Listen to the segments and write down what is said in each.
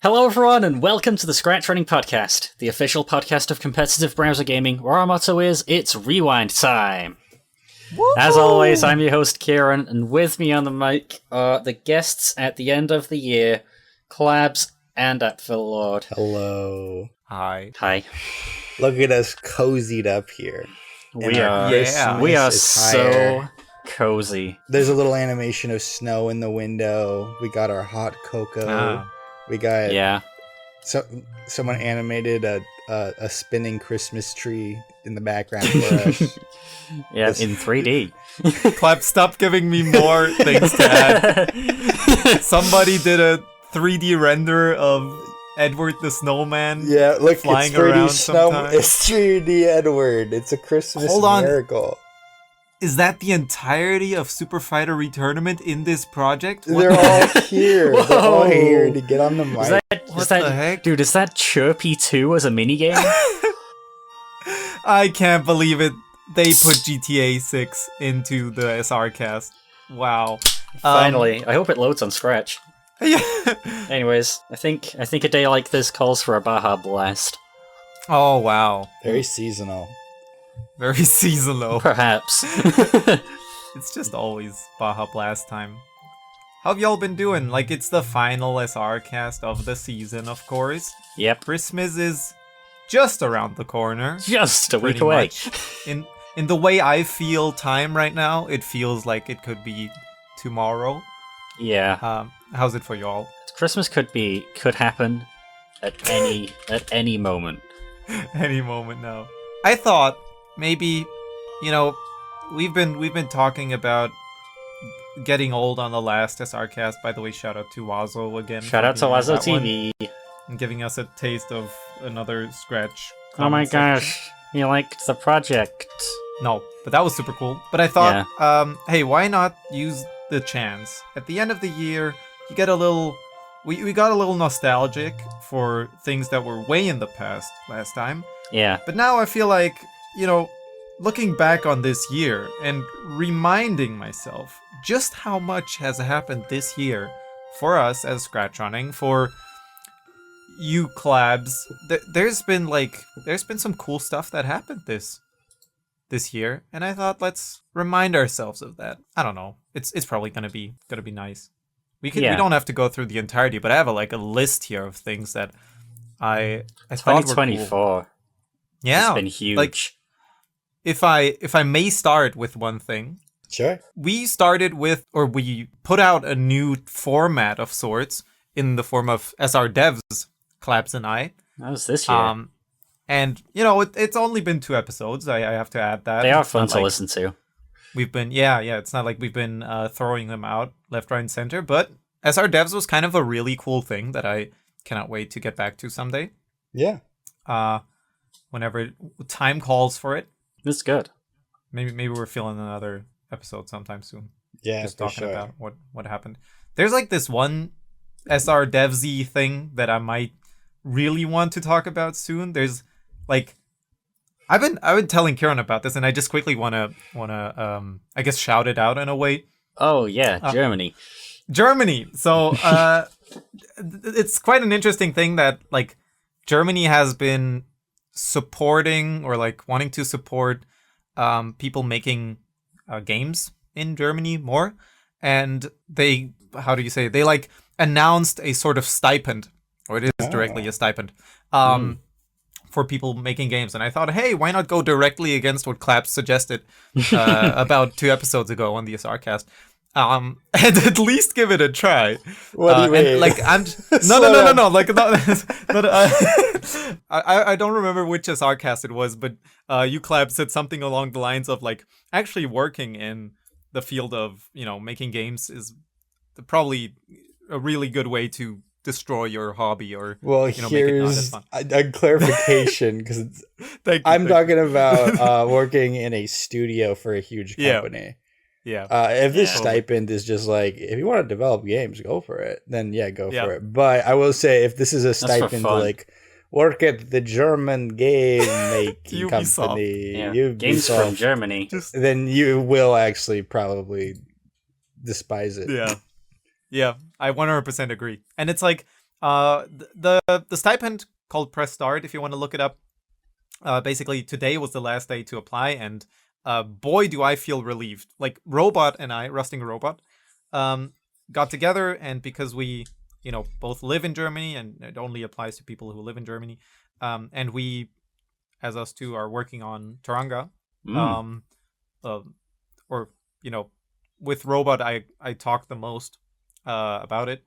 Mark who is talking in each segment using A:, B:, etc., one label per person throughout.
A: Hello everyone, and welcome to the ScratchRunning podcast, the official podcast of competitive browser gaming, where our motto is, it's rewind time. Woo-hoo! As always, I'm your host Kieran, and with me on the mic are the guests at the end of the year, Clabs and Lord.
B: Hello.
C: Hi.
A: Hi.
B: Look at us cozied up here.
A: We are so cozy.
B: There's a little animation of snow in the window. We got our hot cocoa. We got someone animated a spinning Christmas tree in the background for us.
A: In 3D.
C: Clap, stop giving me more things to add. Somebody did a 3D render of Edward the Snowman.
B: Yeah, look,
C: flying
B: it's 3D
C: around
B: snow. It's 3D Edward. It's a Christmas miracle.
C: Is that the entirety of Super Fighter Retournament in this project?
B: They're all here. They're all here to get on the mic.
A: What the heck? Dude, is that Chirpy 2 as a minigame?
C: I can't believe it. They put GTA 6 into the SRCast. Wow.
A: Finally. I hope it loads on Scratch.
C: Yeah.
A: Anyways, I think a day like this calls for a Baja Blast.
C: Oh, wow.
B: Very seasonal.
C: Very seasonal.
A: Perhaps.
C: It's just always Baja Blast time. How have y'all been doing? Like, it's the final SRcast of the season, of course.
A: Yep.
C: Christmas is just around the corner.
A: Just a week away.
C: In the way I feel time right now, it feels like it could be tomorrow.
A: Yeah.
C: How's it for y'all?
A: Christmas could happen at any moment.
C: Any moment now. I thought maybe, we've been talking about getting old on the last SRcast. By the way, shout out to Wazo again.
A: Shout out to Wazo TV.
C: And giving us a taste of another Scratch.
A: Oh my gosh, you liked the project.
C: No, but that was super cool. But I thought, hey, why not use the chance? At the end of the year, you get a little... We got a little nostalgic for things that were way in the past last time.
A: Yeah.
C: But now I feel like, looking back on this year and reminding myself just how much has happened this year for us as ScratchRunning, for you Clabs. There's been some cool stuff that happened this year, and I thought let's remind ourselves of that. I don't know. It's probably gonna be nice. We don't have to go through the entirety, but I have a list here of things that I thought were
A: 2024.
C: Cool. Yeah,
A: it's been huge.
C: Like, if I may start with one thing.
B: Sure.
C: We put out a new format of sorts in the form of SR Devs, Claps and I.
A: That was this year.
C: And it's only been 2 episodes. I have to add that.
A: They are fun to listen to.
C: We've been it's not like we've been throwing them out left, right, and center, but SR Devs was kind of a really cool thing that I cannot wait to get back to someday.
B: Yeah.
C: Whenever time calls for it.
A: It's good.
C: Maybe we're feeling another episode sometime soon.
B: Yeah,
C: just talking about what happened. There's this one SR Devsy thing that I might really want to talk about soon. There's I've been telling Kieran about this, and I just quickly wanna I guess shout it out in a way.
A: Oh yeah, Germany.
C: Germany. So it's quite an interesting thing that Germany has been supporting or wanting to support people making games in Germany more, and they announced a sort of stipend, or it is directly a stipend for people making games. And I thought, hey, why not go directly against what Claps suggested about 2 episodes ago on the SRcast, and at least give it a try.
B: What do you mean?
C: I don't remember which SRcast it was, but you Clap said something along the lines of actually working in the field of making games is probably a really good way to destroy your hobby, or make it not as fun.
B: A clarification, because I'm talking about working in a studio for a huge company.
C: Yeah.
B: If this stipend is just if you want to develop games, go for it. Then go for it. But I will say, if this is a stipend to work at the German game making company, Ubisoft,
A: games from Germany,
B: then you will actually probably despise it.
C: Yeah, I 100% agree. And it's The stipend called Press Start, if you want to look it up. Basically, today was the last day to apply, and boy, do I feel relieved. Like, Robot and I, Rusting Robot, got together, and because we, both live in Germany, and it only applies to people who live in Germany, and we, as us two, are working on Taranga, with Robot, I talked the most about it.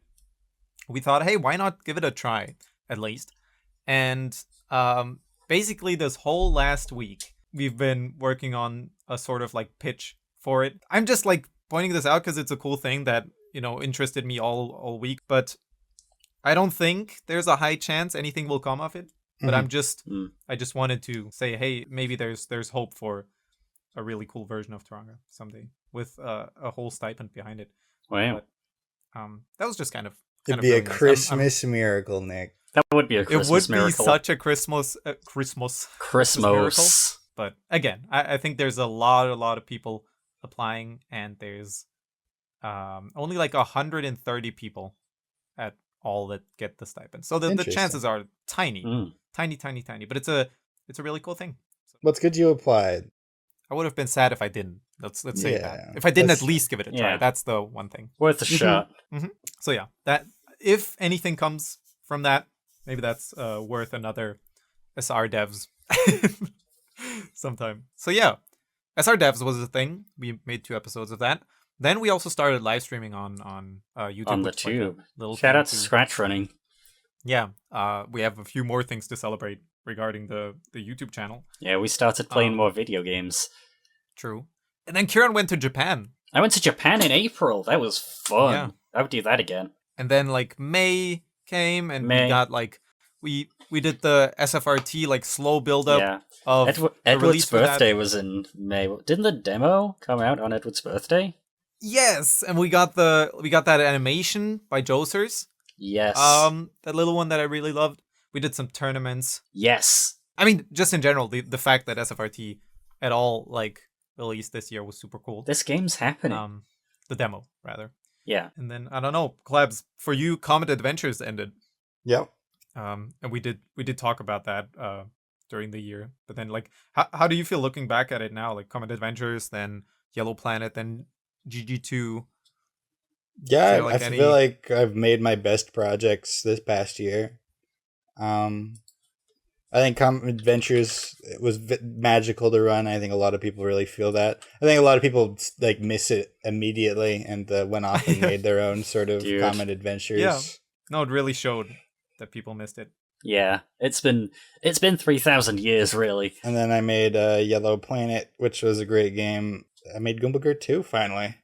C: We thought, hey, why not give it a try, at least? And basically, this whole last week, we've been working on a sort of like pitch for it. I'm just like pointing this out because it's a cool thing that, interested me all week. But I don't think there's a high chance anything will come of it. But I just wanted to say, hey, maybe there's hope for a really cool version of Taranga someday with a whole stipend behind it.
A: Wow.
C: But, that was just kind of
B: It'd be a Christmas miracle, Nick.
A: That would be a Christmas miracle.
C: It would be such a Christmas miracle. But again, I think there's a lot of people applying, and there's only like 130 people at all that get the stipend. So the chances are tiny. But it's a really cool thing.
B: What's good you applied?
C: I would have been sad if I didn't. Let's say that. If I didn't at least give it a try. That's the one thing.
A: Worth a shot.
C: So yeah, that if anything comes from that, maybe that's worth another SR Devs sometime. So yeah, SR Devs was a thing. We made 2 episodes of that. Then we also started live streaming on YouTube.
A: On the tube. Shout out to ScratchRunning.
C: Yeah, we have a few more things to celebrate regarding the YouTube channel.
A: Yeah, we started playing more video games.
C: True. And then Kieran went to Japan.
A: I went to Japan in April. That was fun. Yeah. I would do that again.
C: And then like May came, and we got like we did the SFRT like slow build up of
A: Edward's birthday was in May. Didn't the demo come out on Edward's birthday?
C: Yes, and we got that animation by Josers.
A: Yes.
C: That little one that I really loved. We did some tournaments.
A: Yes.
C: I mean, just in general, the fact that SFRT at all like released this year was super cool.
A: This game's happening.
C: The demo, rather.
A: Yeah.
C: And then I don't know, Klebs, for you, Comet Adventures ended.
B: Yep.
C: And we did talk about that during the year. But then like how do you feel looking back at it now? Like Comet Adventures, then Yellow Planet, then GG2.
B: Yeah, I feel like I've made my best projects this past year. I think Comet Adventures was magical to run. I think a lot of people really feel that. I think a lot of people like miss it immediately and went off and made their own sort of Comet Adventures.
C: Yeah, no, it really showed that people missed it.
A: Yeah, it's been 3,000 years really.
B: And then I made Yellow Planet, which was a great game. I made Goombagurt 2 finally.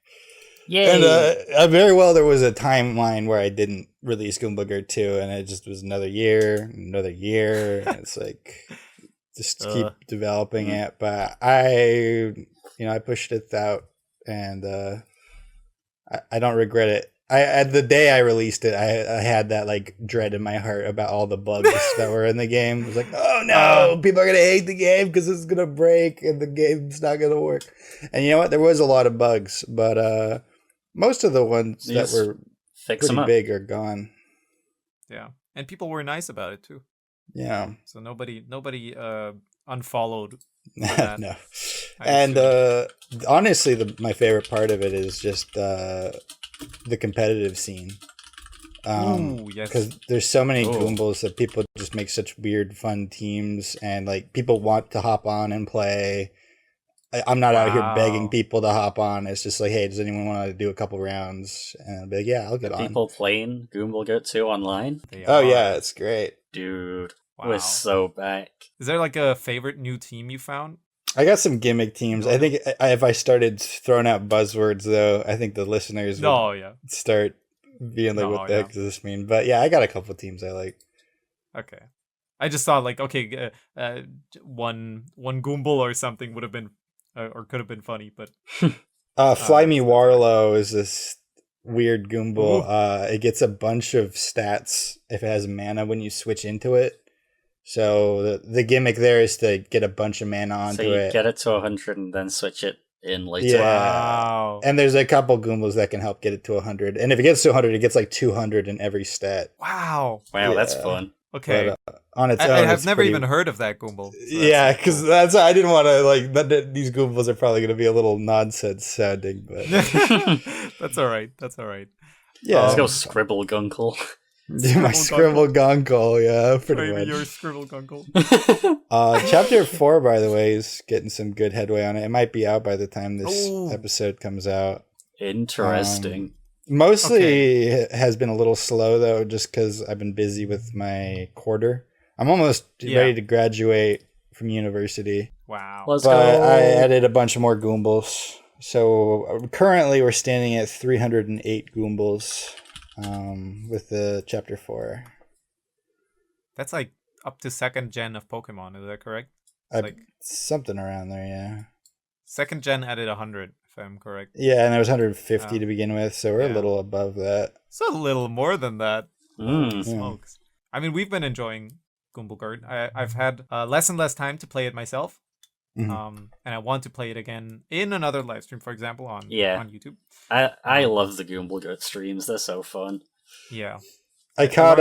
A: Yay!
B: And very well, there was a timeline where I didn't release Goombagurt 2, and it just was another year. It's like just keep developing it. But I pushed it out, and I don't regret it. At the day I released it, I had that like dread in my heart about all the bugs that were in the game. I was like, oh no, people are gonna hate the game because it's gonna break and the game's not gonna work. And you know what? There was a lot of bugs, but most of the ones that were pretty big are gone.
C: Yeah, and people were nice about it too.
B: Yeah.
C: So nobody unfollowed.
B: No. And honestly, my favorite part of it is just the competitive scene.
C: Yes.
B: Because there's so many Goombas that people just make such weird, fun teams, and like people want to hop on and play. I'm not out here begging people to hop on. It's just like, hey, does anyone want to do a couple rounds? And I'll be like, yeah, I'll get on.
A: People playing Goombagurt 2 online?
B: Yeah, it's great.
A: Dude, we're so back.
C: Is there like a favorite new team you found?
B: I got some gimmick teams. I think if I started throwing out buzzwords, though, I think the listeners would start being like, what the heck does this mean? But yeah, I got a couple teams I like.
C: Okay. I just thought like, okay, one Goombal or something would have been, or could have been funny, but...
B: Fly Me Warlow is this weird Goombal. It gets a bunch of stats if it has mana when you switch into it. So the gimmick there is to get a bunch of mana onto it.
A: So you get it to 100 and then switch it in later.
C: Wow.
B: And there's a couple Goombas that can help get it to 100. And if it gets to 100, it gets like 200 in every stat.
C: Wow.
A: Wow, that's fun.
C: Okay.
B: But, on its own,
C: I have never even heard of that Goomble. So
B: yeah, because that's I didn't want to like. These Goombas are probably going to be a little nonsense sounding, but
C: that's all right. That's all right.
B: Yeah,
A: let's go Scribble Gunkle.
B: My Scribble Gunkle, yeah, pretty much.
C: Your Scribble Gunkle.
B: Chapter 4, by the way, is getting some good headway on it. It might be out by the time this episode comes out.
A: Interesting.
B: Mostly has been a little slow though, just because I've been busy with my quarter. I'm almost ready to graduate from university.
C: Wow.
A: Let's
B: go. I added a bunch more Goombles. So currently we're standing at 308 Goombles with the chapter 4.
C: That's like up to 2nd gen of Pokemon, is that correct?
B: Something around there, yeah.
C: 2nd gen added 100, if I'm correct.
B: Yeah, and there was 150 to begin with, so we're a little above that.
C: It's a little more than that.
A: Smokes.
C: I mean, we've been enjoying Gumblegard. I've had less and less time to play it myself. And I want to play it again in another live stream, for example, on YouTube.
A: I love the Gumblegard streams. They're so fun.
C: Yeah.
B: I caught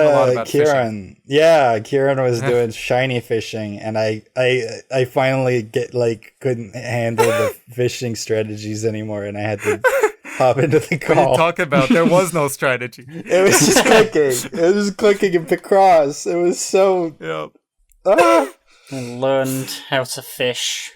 B: Kieran. Yeah, Kieran was doing shiny fishing, and I finally couldn't handle the fishing strategies anymore, and I had to hop into the call.
C: What are you talking about? There was no strategy.
B: It was just clicking. It was just clicking and Picross. It was so...
A: Yeah. And learned how to fish.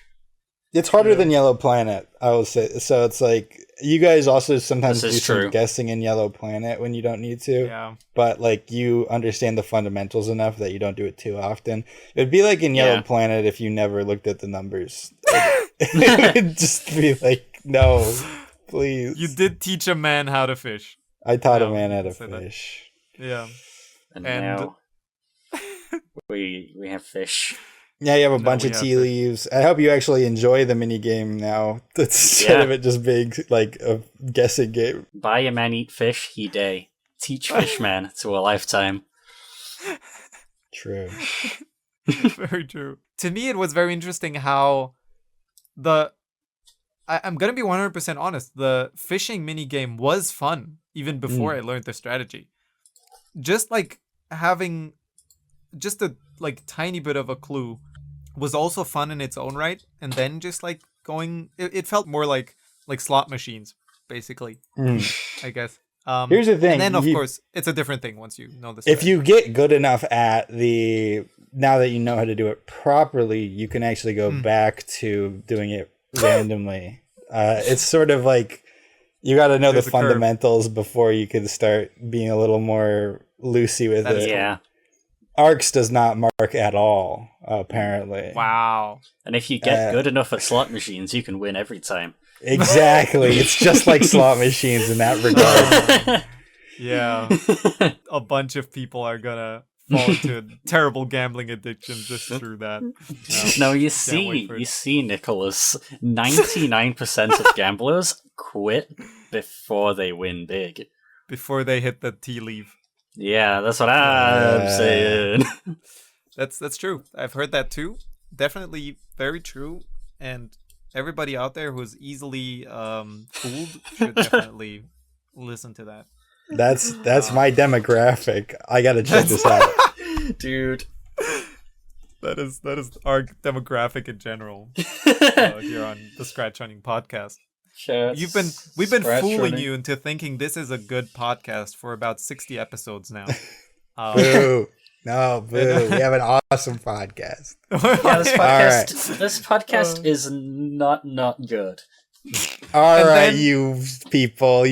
B: It's harder than Yellow Planet, I will say. So it's like, you guys also sometimes do some guessing in Yellow Planet when you don't need to.
C: Yeah.
B: But like, you understand the fundamentals enough that you don't do it too often. It'd be like in Yellow Planet if you never looked at the numbers. It would just be like, no, please.
C: You did teach a man how to fish.
B: I taught a man how to fish.
C: That. Yeah.
A: And now we have fish.
B: Yeah, you have a bunch of tea leaves. I hope you actually enjoy the mini game now, instead of it just being like a guessing game.
A: Buy a man, eat fish, he day. Teach fishman to a lifetime.
B: True.
C: Very true. To me, it was very interesting how I'm going to be 100% honest. The fishing mini game was fun even before I learned the strategy. Just like having just a tiny bit of a clue was also fun in its own right, and then just like going, it felt more like slot machines, basically. I guess.
B: Here's the thing.
C: And then of course it's a different thing once you know this.
B: If you get good enough at now that you know how to do it properly, you can actually go back to doing it randomly. It's sort of like you got to know the fundamentals before you can start being a little more loosey with it.
A: Yeah.
B: Arcs does not mark at all, apparently.
C: Wow.
A: And if you get good enough at slot machines, you can win every time.
B: Exactly. It's just like slot machines in that regard.
C: Yeah. A bunch of people are gonna fall into a terrible gambling addiction just through that.
A: No, you see, Nicholas, 99% of gamblers quit before they win big.
C: Before they hit the tea leaf.
A: Yeah, that's what I'm saying.
C: That's true. I've heard that too. Definitely very true. And everybody out there who's easily fooled should definitely listen to that.
B: That's my demographic. I gotta check this out,
A: dude.
C: That is our demographic in general here on the ScratchRunning podcast. We've been fooling you into thinking this is a good podcast for about 60 episodes now.
B: Boo. No, boo. We have an awesome podcast.
A: Yeah, this podcast is not good.
B: All right, you people.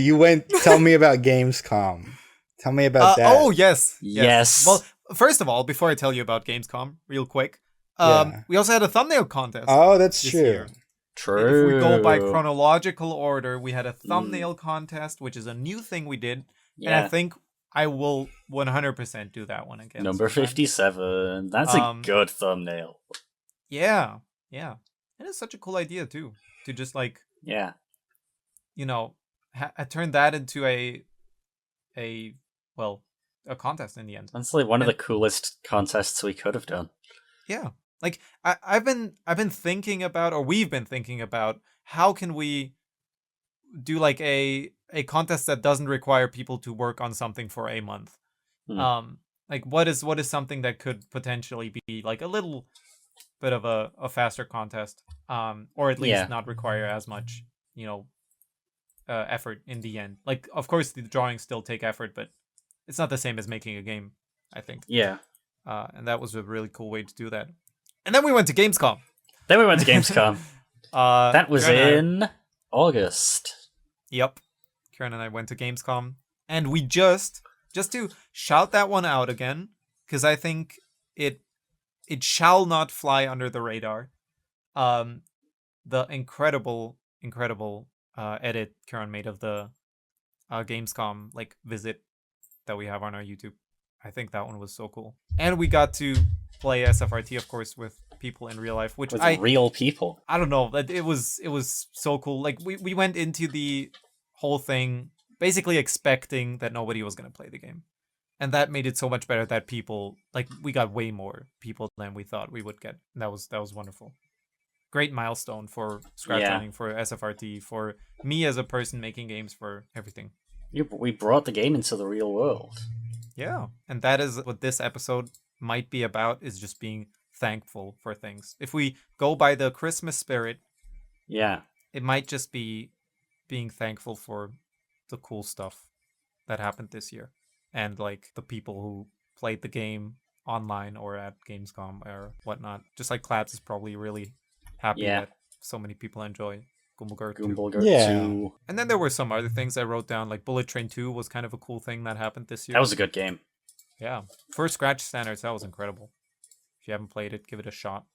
B: Tell me about Gamescom. Tell me about that.
C: Oh, yes. Well, first of all, before I tell you about Gamescom, real quick, we also had a thumbnail contest.
B: Oh, that's true.
C: Year.
A: True.
C: If we go by chronological order, we had a thumbnail contest, which is a new thing we did. Yeah. And I think I will 100% do that one again.
A: Number 57. That's a good thumbnail.
C: Yeah. Yeah. And it's such a cool idea, too. To just turn that into a contest in the end.
A: That's like one of the coolest contests we could have done.
C: Yeah. Like I've been thinking about, or we've been thinking about how can we do like a contest that doesn't require people to work on something for a month? Like what is something that could potentially be like a little bit of a faster contest, or at least not require as much, effort in the end. Like, of course, the drawings still take effort, but it's not the same as making a game, I think.
A: Yeah.
C: And that was a really cool way to do that. And then we went to Gamescom.
A: That was in August.
C: Yep. Karen and I went to Gamescom. And we just to shout that one out again, because I think it shall not fly under the radar. The incredible edit Karen made of the Gamescom visit that we have on our YouTube. I think that one was so cool. And we got to play SFRT, of course, with people in real life, which
A: real people.
C: I don't know. It was so cool. Like we went into the whole thing basically expecting that nobody was going to play the game. And that made it so much better that people, we got way more people than we thought we would get. And that was wonderful. Great milestone for ScratchRunning, for SFRT, for me as a person making games, for everything.
A: We brought the game into the real world.
C: Yeah, and that is what this episode might be about, is just being thankful for things. If we go by the Christmas spirit, it might just be being thankful for the cool stuff that happened this year. And the people who played the game online or at Gamescom or whatnot. Just like Claps is probably really happy that so many people enjoy Gumblegurt 2. And then there were some other things I wrote down, like Bullet Train 2 was kind of a cool thing that happened this year.
A: That was a good game.
C: Yeah. For Scratch standards, that was incredible. If you haven't played it, give it a shot.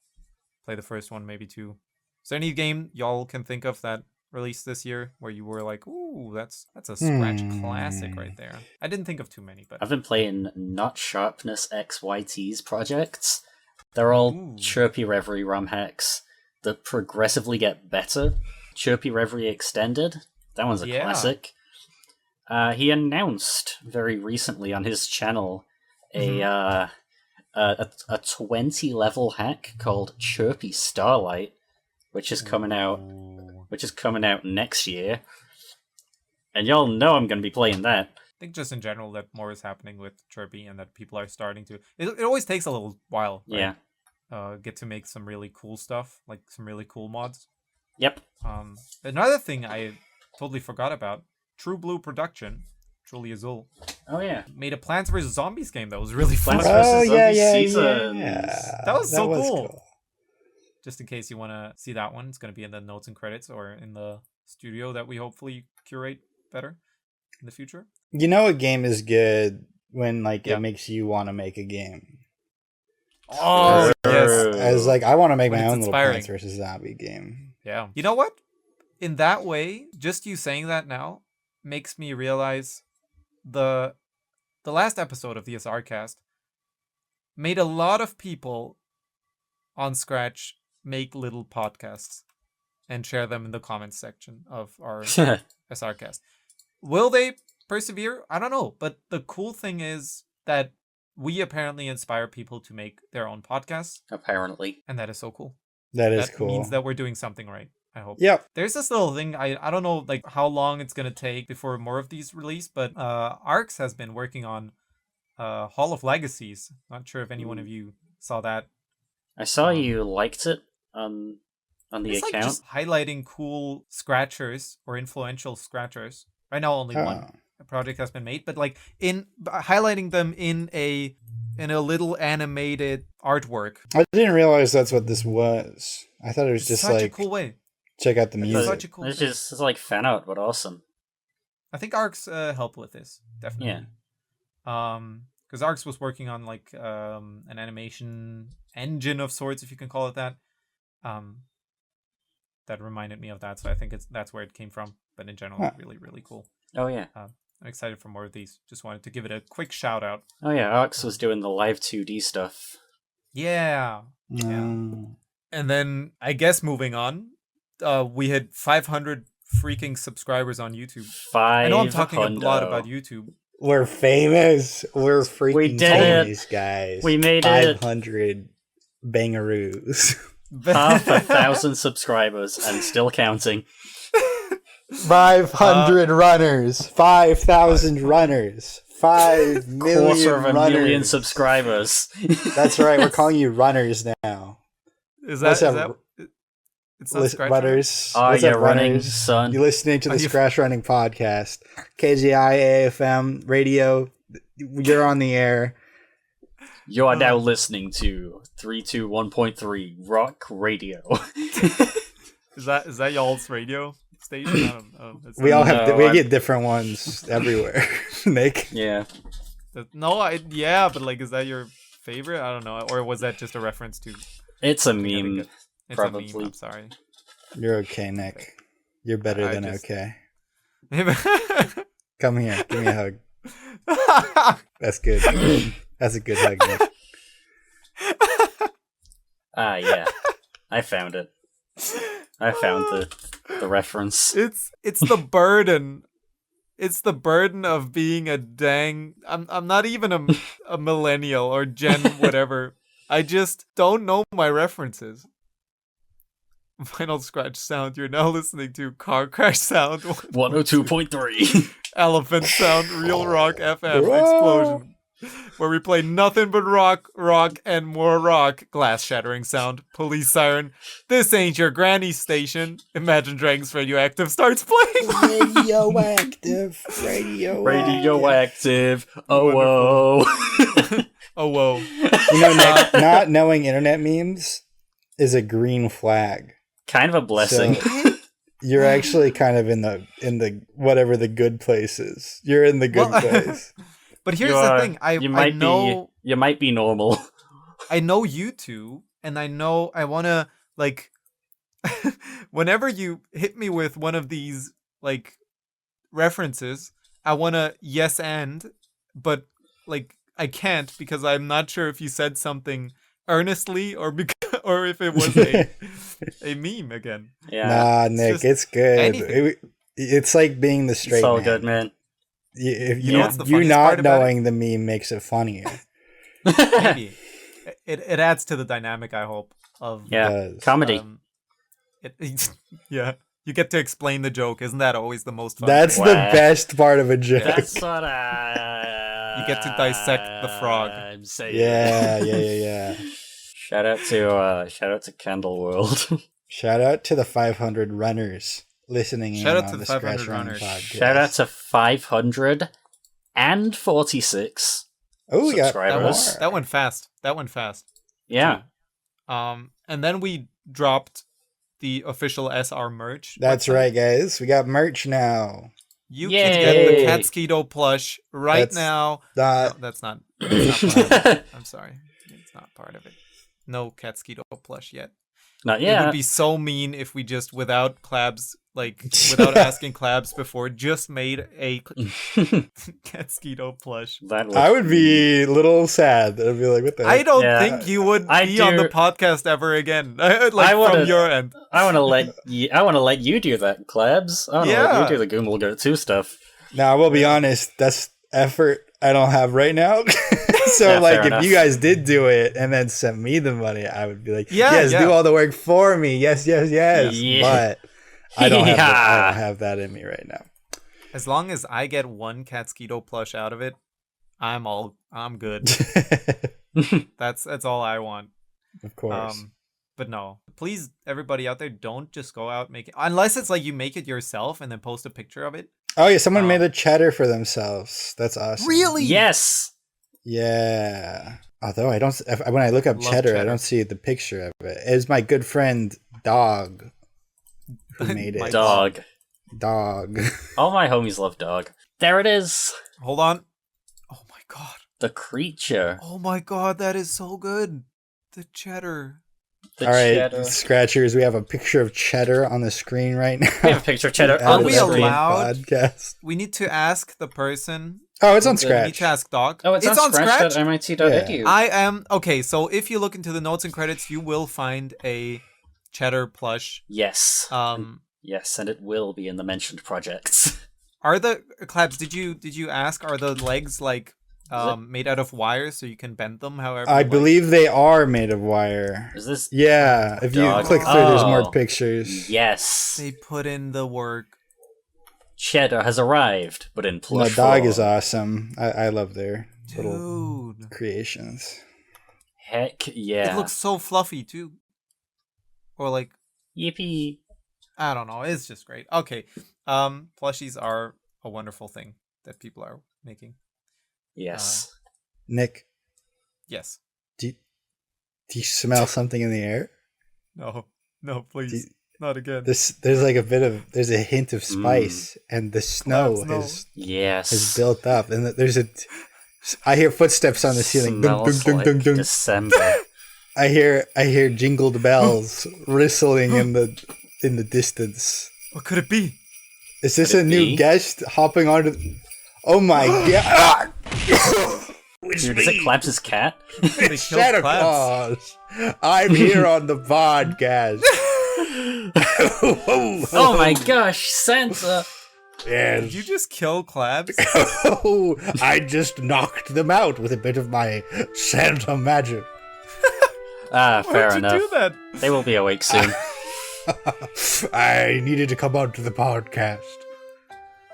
C: Play the first one, maybe two. Is there any game y'all can think of that released this year where you were like, ooh, that's a Scratch classic right there? I didn't think of too many, but
A: I've been playing Not Sharpness XYT's projects. They're all Chirpy Reverie ROM hacks that progressively get better. Chirpy Reverie Extended, that one's a classic. He announced very recently on his channel a 20 level hack called Chirpy Starlight, which is coming out next year. And y'all know I'm going to be playing that.
C: I think just in general that more is happening with Chirpy and that people are starting to... It always takes a little while, right? Get to make some really cool stuff, like some really cool mods.
A: Yep.
C: Another thing I totally forgot about, True Blue Production, Truly Azul.
A: Oh yeah.
C: Made a Plants vs. Zombies game that was really fun.
A: Plants vs. Zombies Seasons.
C: That was so cool. Just in case you want to see that one, it's going to be in the notes and credits or in the studio that we hopefully curate better in the future.
B: You know a game is good when it makes you want to make a game.
C: Oh, yes.
B: As I want to make my own little Plants vs. Zombie game.
C: Yeah. You know what? In that way, just you saying that now makes me realize the last episode of the SRCast made a lot of people on Scratch make little podcasts and share them in the comments section of our SRCast. Will they persevere? I don't know. But the cool thing is that we apparently inspire people to make their own podcasts.
A: Apparently.
C: And that is so cool.
B: That cool.
C: Means that we're doing something right, I hope.
B: Yep.
C: There's this little thing, I don't know how long it's going to take before more of these release, but Arx has been working on Hall of Legacies. Not sure if any one of you saw that. I
A: saw you liked it on the account.
C: It's just highlighting cool scratchers or influential scratchers. Right now only one project has been made, but in highlighting them in a little animated artwork.
B: I didn't realize that's what this was. I thought it was just
C: such a cool way.
B: Check out the music.
C: Such a cool
A: it's just like fan art, but awesome.
C: I think Arx helped with this, definitely. Yeah. Because Arx was working on an animation engine of sorts, if you can call it that. That reminded me of that, so I think that's where it came from. But in general, really, really cool.
A: Oh yeah.
C: I'm excited for more of these. Just wanted to give it a quick shout out.
A: Oh yeah, Arx was doing the live 2D stuff.
C: Yeah. And then I guess moving on, we had 500 freaking subscribers on YouTube. I know I'm talking a lot about YouTube.
B: We're famous. We're freaking famous, guys.
A: We made
B: 500 bangaroos.
A: Half 1,000 subscribers and still counting.
B: 500 runners. 5,000 runners. 5 million
A: Quarter of a
B: runners.
A: million subscribers.
B: That's right. We're calling you runners now.
C: It's not
B: runners.
A: Oh, yeah, running, son.
B: You're listening to the ScratchRunning podcast. KGI AFM radio. You're on the air.
A: You are now listening to 321.3 Rock Radio.
C: Is that y'all's radio station? I don't know.
B: We get different ones everywhere. Nick.
A: Yeah.
C: But like, is that your favorite? I don't know. Or was that just a reference to?
A: It's a meme.
C: It's
A: probably.
C: a meme. I'm sorry.
B: You're okay, Nick. You're better than okay. Come here. Give me a hug. That's good. That's a good hug, Nick.
A: Yeah. I found it. I found the reference.
C: It's the burden. It's the burden of being a dang. I'm not even a millennial or Gen whatever. I just don't know my references. Final scratch sound. You're now listening to Car Crash Sound
A: 102.3.
C: Elephant Sound, Real Rock FM Explosion, where we play nothing but rock, and more rock. Glass shattering sound, police siren. This ain't your granny station. Imagine Dragons Radioactive starts playing.
B: Radioactive.
A: Oh, whoa.
C: Oh, whoa.
B: You know, Nick, not knowing internet memes is a green flag.
A: Kind of a blessing.
B: So you're actually kind of in the whatever the good place is. You're in the good place.
C: But here's the thing.
A: You might be normal.
C: I know you two, and I want to, like, whenever you hit me with one of these, like, references, I want to yes and, but, like, I can't because I'm not sure if you said something earnestly or if it was a meme again.
A: Yeah.
B: Nah, Nick, it's good. It's like being the straight
A: man. It's all
B: man.
A: good, man.
B: You not knowing the meme makes it funnier.
C: Maybe. It adds to the dynamic, I hope, of
A: comedy.
C: Yeah. You get to explain the joke. Isn't that always the most fun?
B: That's the best part of a joke.
A: That's what
C: you get to dissect the frog.
A: I'm saying.
B: Yeah.
A: Shout out to Candle World.
B: Shout out to the 500 runners listening in on the ScratchRunning podcast.
A: Shout out to 546 subscribers.
C: That went fast.
A: Yeah.
C: And then we dropped the official SR merch.
B: That's right, guys. We got merch now.
C: You can get the Catskeedo plush now. No, that's not part of it. I'm sorry. It's not part of it. No Catskedo plush yet.
A: Not yet.
C: It would be so mean if we just, without Clabs, like, without asking Clabs before, just made a Catskedo plush.
B: I would be a little sad. I'd be like, what the heck?
C: I don't think you would be on the podcast ever again. From your end.
A: I want to let you do that, Clabs. I want to let you do the Google Go 2 stuff.
B: Now, I will be honest, that's effort I don't have right now. So, if you guys did do it and then sent me the money, I would be like, do all the work for me. Yes.
A: Yeah.
B: But I don't have that in me right now.
C: As long as I get one Catskedo plush out of it, I'm good. That's all I want.
B: Of course.
C: But no, please, everybody out there, don't just go out make it, unless it's like you make it yourself and then post a picture of it.
B: Oh yeah, someone made a cheddar for themselves. That's awesome.
C: Really?
A: Yes.
B: Yeah. Although when I look up cheddar, I don't see the picture of it. It's my good friend Dog who made it.
A: Dog.
B: All
A: my homies love Dog. There it is.
C: Hold on. Oh my god.
A: The creature.
C: Oh my god, that is so good. The cheddar.
B: All right, Scratchers, we have a picture of cheddar on the screen right now.
A: We have a picture of cheddar
C: on the screen. Podcast. We need to ask the person.
B: Oh, it's on Scratch.
C: We need to ask Doc.
A: Oh, it's on scratch.mit.edu.
B: Yeah.
C: I am... Okay, so if you look into the notes and credits, you will find a cheddar plush.
A: Yes. Yes, and it will be in the mentioned projects.
C: Are the... Claps, did you ask, are the legs, like, made out of wire, so you can bend them however.
B: I believe they are made of wire.
A: Is this?
B: Yeah, if you click through, there's more pictures.
A: Yes.
C: They put in the work.
A: Cheddar has arrived, but in plush
B: The dog
A: form.
B: is awesome. I love their little creations.
A: Heck yeah.
C: It looks so fluffy too. Or like,
A: yippee.
C: I don't know. It's just great. Okay. Plushies are a wonderful thing that people are making.
A: Yes.
B: Nick.
C: Yes.
B: Do you smell something in the air?
C: No, please. Not again.
B: There's like there's a hint of spice, and the snow has built up, and I hear footsteps on the ceiling.
A: Smells
B: dung,
A: like
B: dung, dung, dung.
A: December.
B: I hear jingled bells whistling in the distance.
C: What could it be?
B: Is this a new guest hopping onto? Oh my god!
A: Dude, is it Claps' cat?
B: Santa Claus! I'm here on the podcast.
A: Oh my gosh, Santa!
B: Yes.
C: Did you just kill Clabs?
B: I just knocked them out with a bit of my Santa magic.
A: Fair enough.
C: Why'd you do that?
A: They will be awake soon.
B: I needed to come onto the podcast.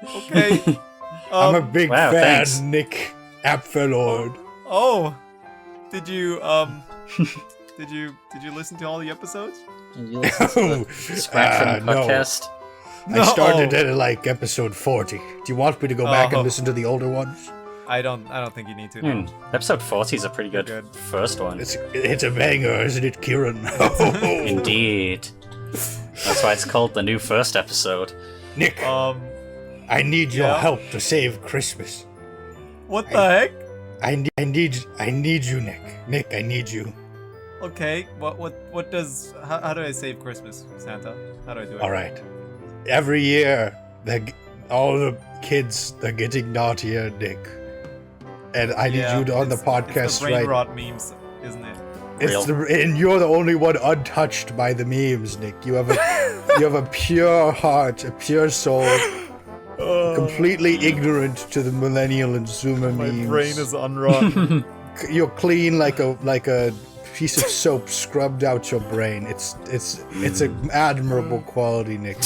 C: Okay.
B: I'm a big fan,
A: thanks.
B: Nick Apfelord.
C: Oh, did you listen to all the episodes?
A: Did you listen to the ScratchRunning podcast?
B: I started at like episode 40. Do you want me to go back and listen to the older ones?
C: I don't think you need to.
A: Episode 40 is a pretty good first one.
B: It's a banger, isn't it, Kieran?
A: Indeed. That's why it's called the new first episode.
B: Nick, I need your help to save Christmas.
C: What the heck?
B: I need you, Nick. Nick, I need you.
C: Okay. What does? How do I save Christmas, Santa? How do I do it?
B: All right. Every year, all the kids are getting naughtier, Nick. And I need you to, on the podcast,
C: it's the brain rot memes, isn't it?
B: And you're the only one untouched by the memes, Nick. You have a pure heart, a pure soul, completely ignorant to the millennial and Zoomer memes.
C: My brain is unwrought.
B: You're clean like a piece of soap scrubbed out your brain. It's an admirable quality, Nick.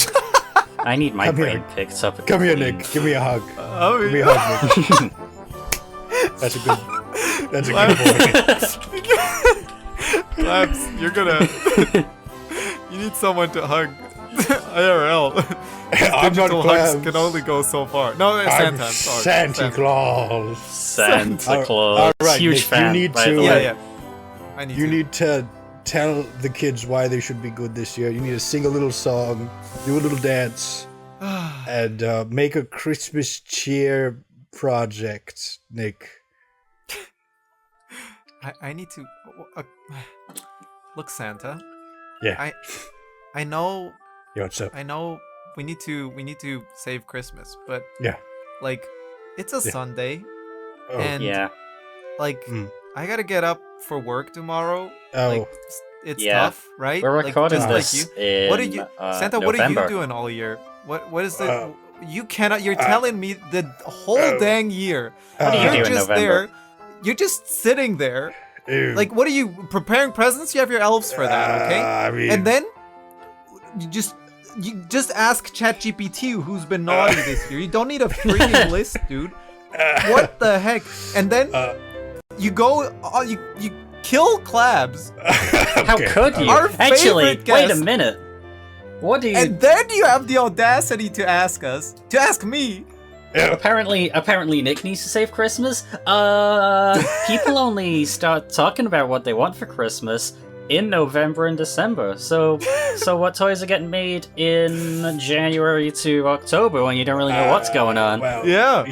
A: I need my brain picked up.
B: Come here, Nick. Give me a hug. Give me a hug, Nick. That's a good boy.
C: Labs, you need someone to hug. IRL.
B: I'm not
C: hugs can only go so far. No, it's Santa. I'm sorry.
B: Santa Claus.
A: Santa Claus.
B: All right,
A: Huge
B: Nick,
A: fan.
B: you need
A: by
B: to.
A: the way.
B: You need to tell the kids why they should be good this year. You need to sing a little song, do a little dance, and make a Christmas cheer project, Nick.
C: I need to look, Santa.
B: Yeah.
C: I know.
B: Yeah, what's up?
C: I know we need to save Christmas, but
B: yeah,
C: like it's a Sunday, and like I gotta get up for work tomorrow. Like, it's tough, right?
A: We're recording this. In,
C: what are you, Santa?
A: November.
C: What are you doing all year? What is the? You cannot. You're telling me the whole dang year.
A: What are you doing in November?
C: You're just sitting there. Like, what are you preparing presents? You have your elves for that, okay?
B: I mean,
C: and then you just ask ChatGPT who's been naughty this year. You don't need a freaking list, dude. What the heck? And then you go, you kill Clabs.
A: How could you? Actually, wait a minute. What do you?
C: And then you have the audacity to ask me.
A: Apparently, Nick needs to save Christmas. People only start talking about what they want for Christmas in November and December. So what toys are getting made in January to October when you don't really know what's going on?
B: Well,
C: yeah.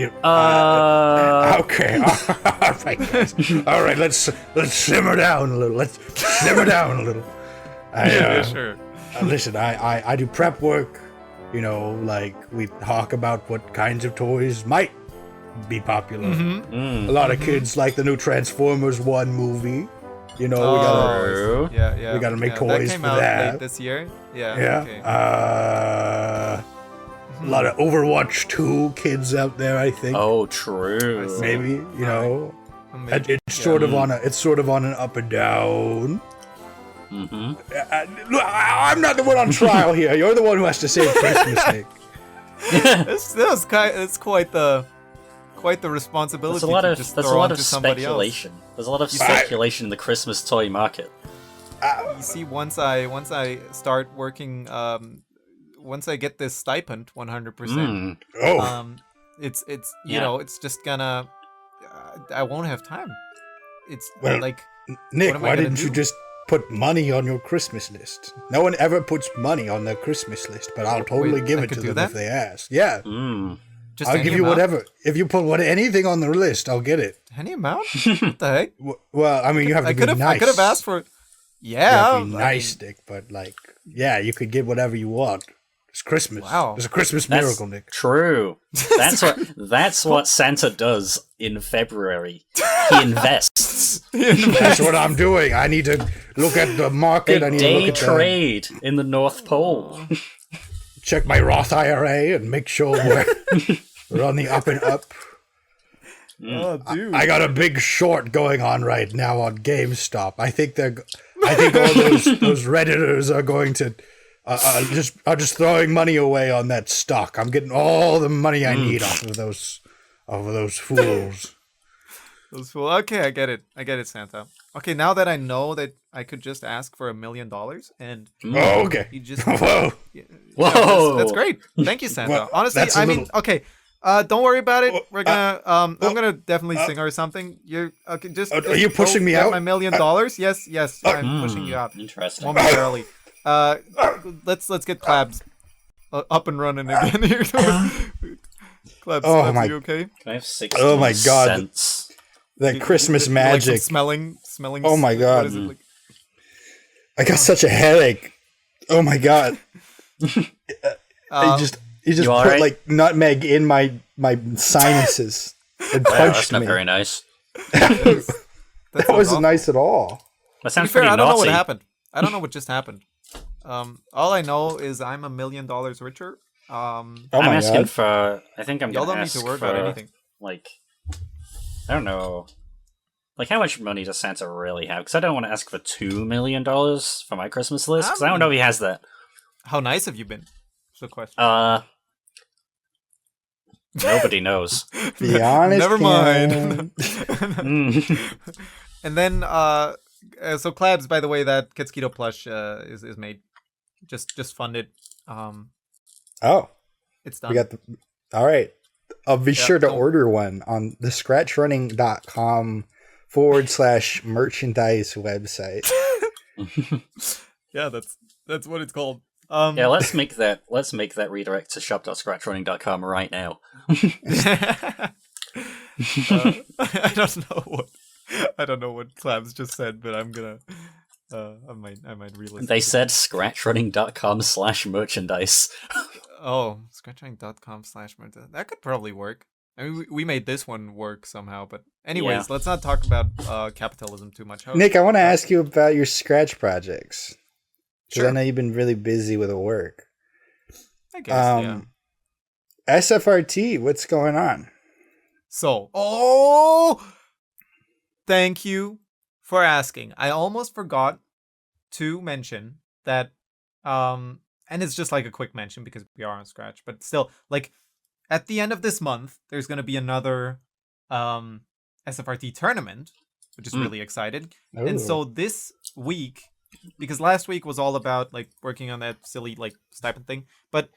B: Okay. All right, guys. All right. Let's simmer down a little.
C: Yeah, sure.
B: Listen, I do prep work. You know, like we talk about what kinds of toys might be popular. A lot of kids like the new Transformers 1 movie. You know, we gotta make toys
C: that came
B: for
C: out
B: that.
C: late this year. Yeah.
B: Yeah.
C: Okay.
B: A lot of Overwatch 2 kids out there, I think.
A: Oh, true.
B: Maybe, you know. It's sort of on an up and down.
A: Mm-hmm.
B: Look, I'm not the one on trial here. You're the one who has to save Christmas, Nick.
C: It's quite the responsibility.
A: There's a lot of
C: speculation.
A: There's a lot of speculation in the Christmas toy market.
C: You see, once I start working, once I get this stipend, 100%. It's you know, it's just gonna. I won't have time. It's like,
B: Nick, why didn't you just put money on your Christmas list? No one ever puts money on their Christmas list, but I'll totally give it to them if they ask. Yeah.
C: Just
B: I'll give you whatever. If you put anything on the list, I'll get it.
C: Any amount? What the heck?
B: Well, I mean, you have to be nice.
C: I could have asked for. Yeah.
B: You have to be nice, Nick, but like, yeah, you could get whatever you want. It's Christmas.
C: Wow.
B: It's a Christmas miracle, Nick.
A: True. That's what Santa does in February. He invests.
B: That's what I'm doing. I need to look at the market. I need to look at
A: trade in the North Pole.
B: Check my Roth IRA and make sure we're on the up and up.
C: Oh, dude.
B: I got a big short going on right now on GameStop. I think all those Redditors are going to are just throwing money away on that stock. I'm getting all the money I need off of those fools.
C: Those fools. Okay, I get it, Santa. Okay, now that I know that I could just ask for $1 million and
B: okay,
C: you just
B: whoa.
C: That's great. Thank you, Santa.
B: Well,
C: honestly, I mean, okay. Don't worry about it. We're gonna. I'm gonna definitely sing or something. You're okay. Just.
B: Are you pushing me out?
C: My $1 million? Yes. I'm pushing you out.
A: Interesting.
C: Momentarily. Let's get Clabs up and running again here. Clabs, are you okay?
A: Can I have 60
B: Oh my god.
A: cents?
B: That Christmas magic.
C: Like smelling.
B: Oh my god.
C: What is it like?
B: I got such a headache. Oh my god. You just put
A: right?
B: like nutmeg in my sinuses and
A: Wow,
B: punched
A: that's not
B: me.
A: very nice.
B: That wasn't nice at all.
A: That sounds
C: fair,
A: pretty
C: I don't know what
A: naughty.
C: happened. I don't know what just happened. All I know is I'm $1 million richer.
A: I'm
B: my
A: asking
B: God.
A: for. I think I'm
C: Y'all
A: gonna
C: don't need
A: ask
C: to worry
A: for
C: about anything.
A: like. I don't know. Like, how much money does Santa really have? Because I don't want to ask for $2 million for my Christmas list. Because I don't know if he has that.
C: How nice have you been? That's the question.
A: Nobody knows.
B: Be honest.
C: Never mind.
A: Mm.
C: And then, so Clabs, by the way, that Kitsketo plush is made. Just funded.
B: Oh,
C: It's done.
B: we got the. All right. I'll be sure to
C: don't-
B: order one on the ScratchRunning.com/merchandise website.
C: Yeah, that's what it's called.
A: Yeah, let's make that redirect to shop.scratchrunning.com right now.
C: I don't know what Clabs just said, but I'm gonna. I might re-listen.
A: They said scratchrunning.com/merchandise.
C: Oh, scratching.com/merchandise. That could probably work. I mean, we made this one work somehow, but anyways,
A: Yeah.
C: let's not talk about capitalism too much.
B: Nick, I want to ask you about your Scratch projects. Because
C: Sure.
B: I know you've been really busy with the work.
C: I guess, yeah.
B: SFRT, what's going on?
C: So, thank you for asking. I almost forgot to mention that, and it's just like a quick mention because we are on Scratch, but still, like, at the end of this month, there's going to be another SFRT tournament, which is really excited.
B: Ooh.
C: And so this week, because last week was all about like working on that silly like stipend thing, but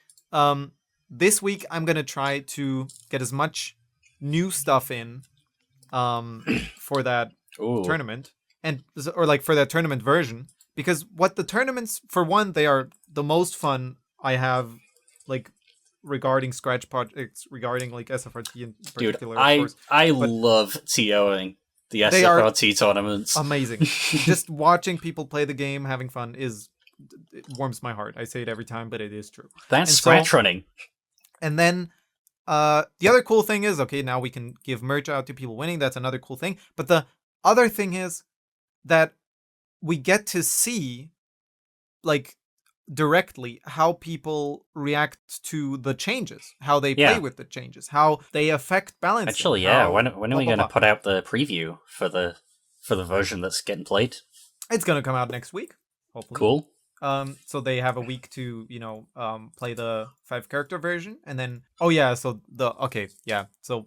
C: this week I'm gonna try to get as much new stuff in for that tournament or like for that tournament version, because what the tournaments, for one, they are the most fun I have like regarding Scratch projects, regarding like SFRT in particular.
A: Dude, I love TOing the SFRT tournaments.
C: Amazing. Just watching people play the game, having fun it warms my heart. I say it every time, but it is true.
A: That's Scratch Running.
C: And then the other cool thing is, okay, now we can give merch out to people winning. That's another cool thing. But the other thing is that we get to see like directly how people react to the changes, how they play with the changes, how they affect balancing.
A: Actually, yeah. When are we going to put out the preview for the version that's getting played?
C: It's going to come out next week, hopefully.
A: Cool.
C: So they have a week to, play the 5-character version, and then so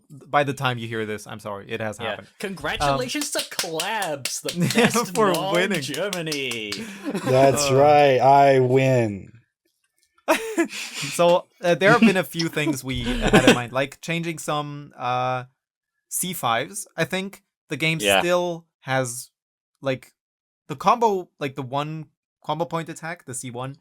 C: by the time you hear this, I'm sorry, it has happened.
A: Congratulations to Collabs, the best
C: for
A: winning Germany.
B: That's right, I win.
C: So there have been a few things we had in mind, like changing some C5s. I think the game still has like the combo, like the one combo point attack, the C1,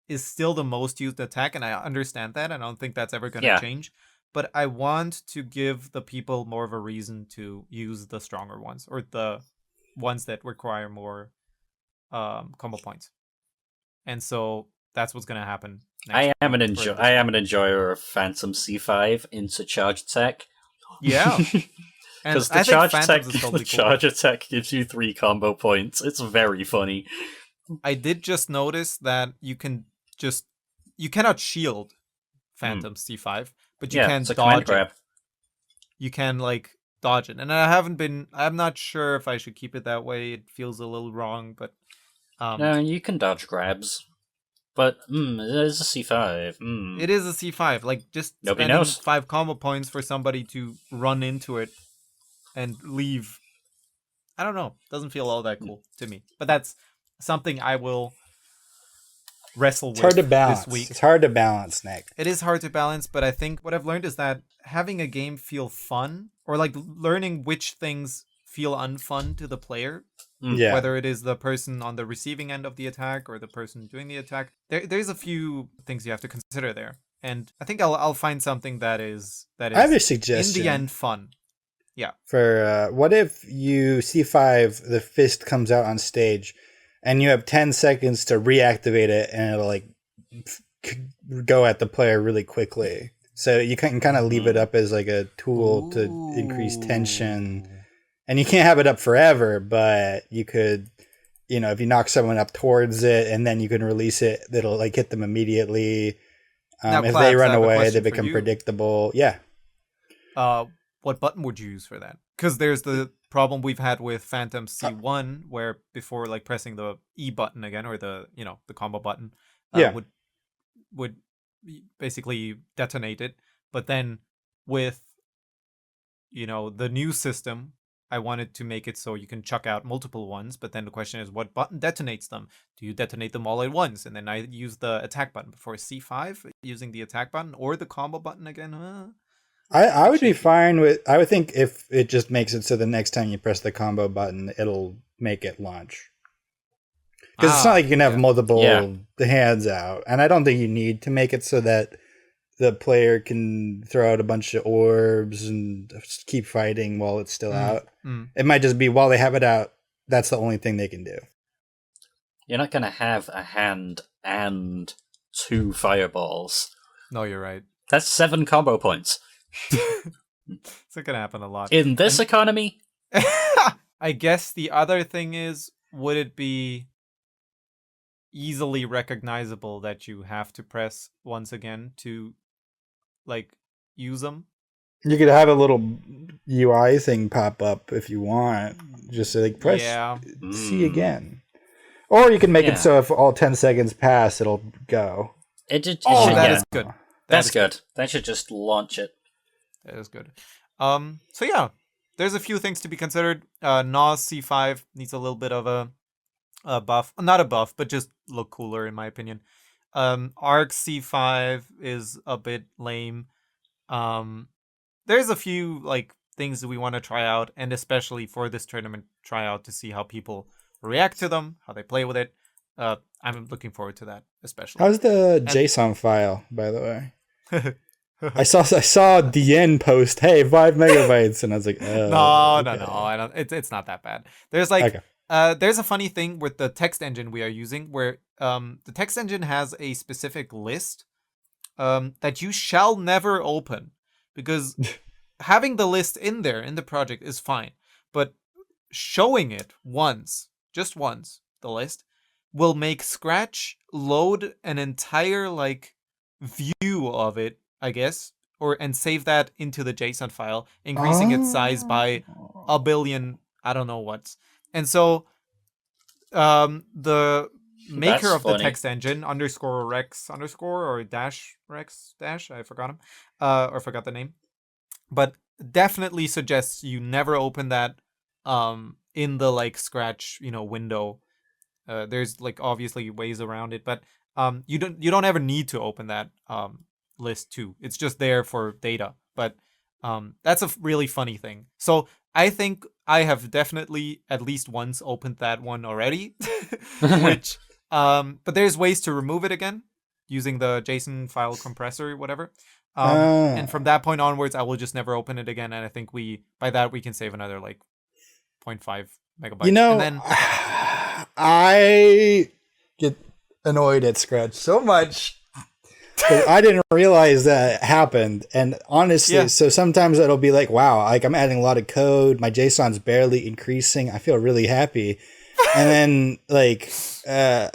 C: is still the most used attack, and I understand that. I don't think that's ever going to change. But I want to give the people more of a reason to use the stronger ones, or the ones that require more combo points. And so that's what's going to happen.
A: I am an enjoyer of Phantom C5 into charge attack.
C: Yeah.
A: Because the charge attack gives you 3 combo points. It's very funny.
C: I did just notice that you cannot shield Phantom C5, but you can dodge it. You can dodge it. And I'm not sure if I should keep it that way. It feels a little wrong, but
A: no, you can dodge grabs. But it is a C5.
C: It is a C5. Just
A: nobody
C: spending
A: knows.
C: 5 combo points for somebody to run into it and leave. I don't know. Doesn't feel all that cool to me. But that's something I will wrestle with this week.
B: It's hard to balance, Nick.
C: It is hard to balance, but I think what I've learned is that having a game feel fun, or learning which things feel unfun to the player, whether it is the person on the receiving end of the attack or the person doing the attack, there's a few things you have to consider there. And I think I'll find something that is
B: I have a suggestion.
C: In the end fun. Yeah.
B: For what if you C5, the fist comes out on stage, and you have 10 seconds to reactivate it, and it'll go at the player really quickly. So you can kind of leave it up as a tool to increase tension. And you can't have it up forever, but you could, if you knock someone up towards it, and then you can release it, that'll hit them immediately. If they run away, they become predictable. Yeah.
C: What button would you use for that? Because there's the problem we've had with Phantom C1, where before pressing the E button again, or the the combo button, would basically detonate it. But then with the new system, I wanted to make it so you can chuck out multiple ones. But then the question is, what button detonates them? Do you detonate them all at once? And then I use the attack button before C5, using the attack button or the combo button again.
B: I would be fine with. I would think if it just makes it so the next time you press the combo button, it'll make it launch. Because it's not like you can have multiple hands out, and I don't think you need to make it so that the player can throw out a bunch of orbs and keep fighting while it's still out. It might just be while they have it out, that's the only thing they can do.
A: You're not going to have a hand and 2 fireballs.
C: No, you're right.
A: That's 7 combo points.
C: It's not going to happen a lot.
A: In this economy?
C: I guess the other thing is, would it be easily recognizable that you have to press once again to use them? You
B: could have a little UI thing pop up if you want, just to press C again, or you can make it so if all 10 seconds pass, it'll go.
C: That is good.
A: That's good. They should just launch it.
C: That is good. So yeah, there's a few things to be considered. NOS C5 needs a little bit of a buff, not a buff, but just look cooler in my opinion. Arc C5 is a bit lame. There's a few things that we want to try out, and especially for this tournament, try out to see how people react to them, how they play with it. I'm looking forward to that, especially.
B: How's the JSON file, by the way? I saw DN post, hey, 5 megabytes, and I was like, oh,
C: no, I don't. It's not that bad. There's
B: okay.
C: There's a funny thing with the text engine we are using, where the text engine has a specific list that you shall never open, because having the list in there in the project is fine, but showing it just once, the list, will make Scratch load an entire like view of it, I guess, and save that into the JSON file, increasing its size by a billion, I don't know what. And so the maker of the text engine _Rex_ or -Rex_ I forgot him, or forgot the name, but definitely suggests you never open that in the like Scratch window. There's like obviously ways around it, but you don't ever need to open that list too. It's just there for data. But that's a really funny thing. So I think I have definitely at least once opened that one already, which but there's ways to remove it again using the JSON file compressor or whatever. And from that point onwards, I will just never open it again. And I think by that we can save another like 0.5 megabytes.
B: And then I get annoyed at Scratch so much because I didn't realize that happened. And honestly, so sometimes it'll be like, wow, like I'm adding a lot of code. My JSON's barely increasing. I feel really happy. And then like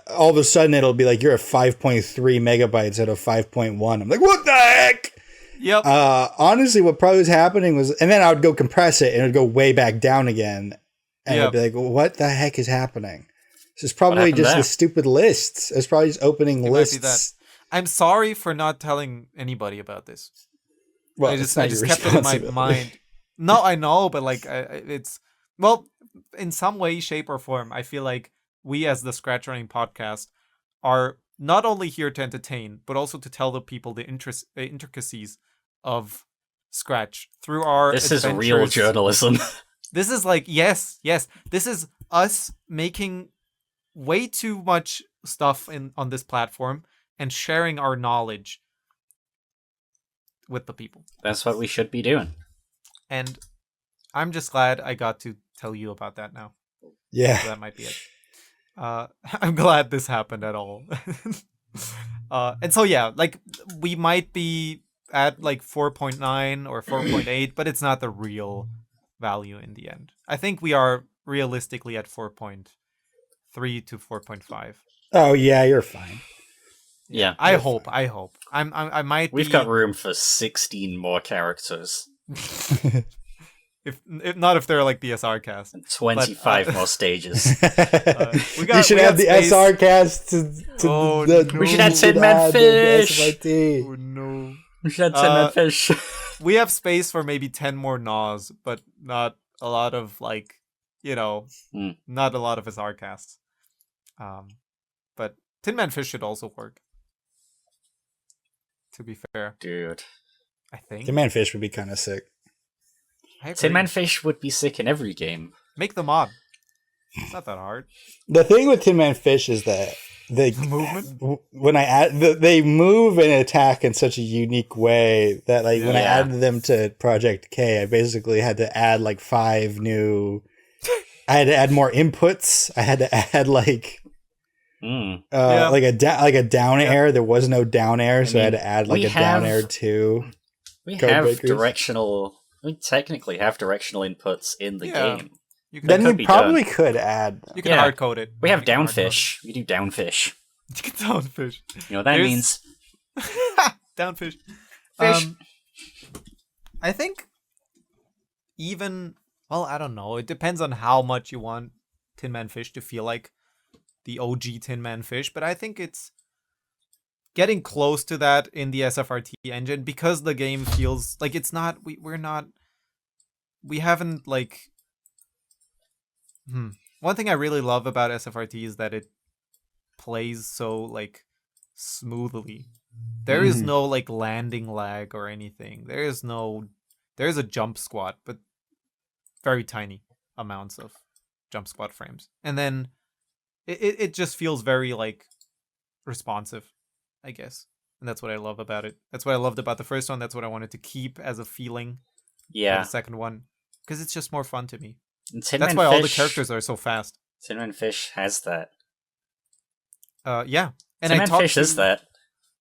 B: all of a sudden it'll be like, you're at 5.3 megabytes out of 5.1. I'm like, what the heck?
C: Yep.
B: Honestly, what probably was happening was, and then I would go compress it and it would go way back down again. And I'd be like, what the heck is happening? This is probably just the stupid lists. It's probably just opening lists.
C: I'm sorry for not telling anybody about this.
B: Well,
C: I just kept it in my mind. No, I know, but like it's in some way, shape, or form, I feel like we as the ScratchRunning podcast are not only here to entertain, but also to tell the people the intricacies of Scratch through our
A: This is real journalism.
C: This is like, yes. This is us making way too much stuff on this platform and sharing our knowledge with the people.
A: That's what we should be doing. And
C: I'm just glad I got to tell you about that now.
B: Yeah.
C: So that might be it. I'm glad this happened at all. And so, yeah, like we might be at like 4.9 or 4.8, but it's not the real value in the end. I think we are realistically at 4.3 to 4.5.
B: Oh yeah, you're fine.
A: Yeah,
C: I hope. I might.
A: We've got room for 16 more characters.
C: If not, if they're like the SRCast.
A: And 25 more stages.
B: You should have the SRCast.
A: We should have Tin Man Fish.
C: Oh no.
A: We should have Tin Man Fish.
C: We have space for maybe 10 more Gnaws, but not a lot of like, not a lot of SRcasts. But Tin Man Fish should also work. To be fair.
A: Dude.
C: I think.
B: Tin Man Fish would be kind of sick.
A: Tin Man Fish would be sick in every game.
C: Make the mod. It's not that hard.
B: The thing with Tin Man Fish is that the
C: movement,
B: when I add, they move and attack in such a unique way that like when I added them to Project K, I basically had to add like 5 new. I had to add more inputs. I had to add like like a down air. There was no down air, so I had to add like a down air too.
A: We have directional. We technically have directional inputs in the game.
B: Then we probably could add them.
C: You can hard code it.
A: We have downfish. We do downfish.
C: You can downfish.
A: You know what that means?
C: Downfish.
A: Fish.
C: I think I don't know. It depends on how much you want Tin Man Fish to feel like the OG Tin Man Fish, but I think it's getting close to that in the SFRT engine because the game feels like it's not. We haven't like. One thing I really love about SFRT is that it plays so like smoothly. There is no like landing lag or anything. There's a jump squat, but very tiny amounts of jump squat frames. And then it just feels very like responsive, I guess. And that's what I love about it. That's what I loved about the first one. That's what I wanted to keep as a feeling.
A: Yeah.
C: The second one. Because it's just more fun to me.
A: That's
C: why all the characters are so fast.
A: Tin Man Fish has that.
C: Yeah. And
A: Tin Man Fish is that.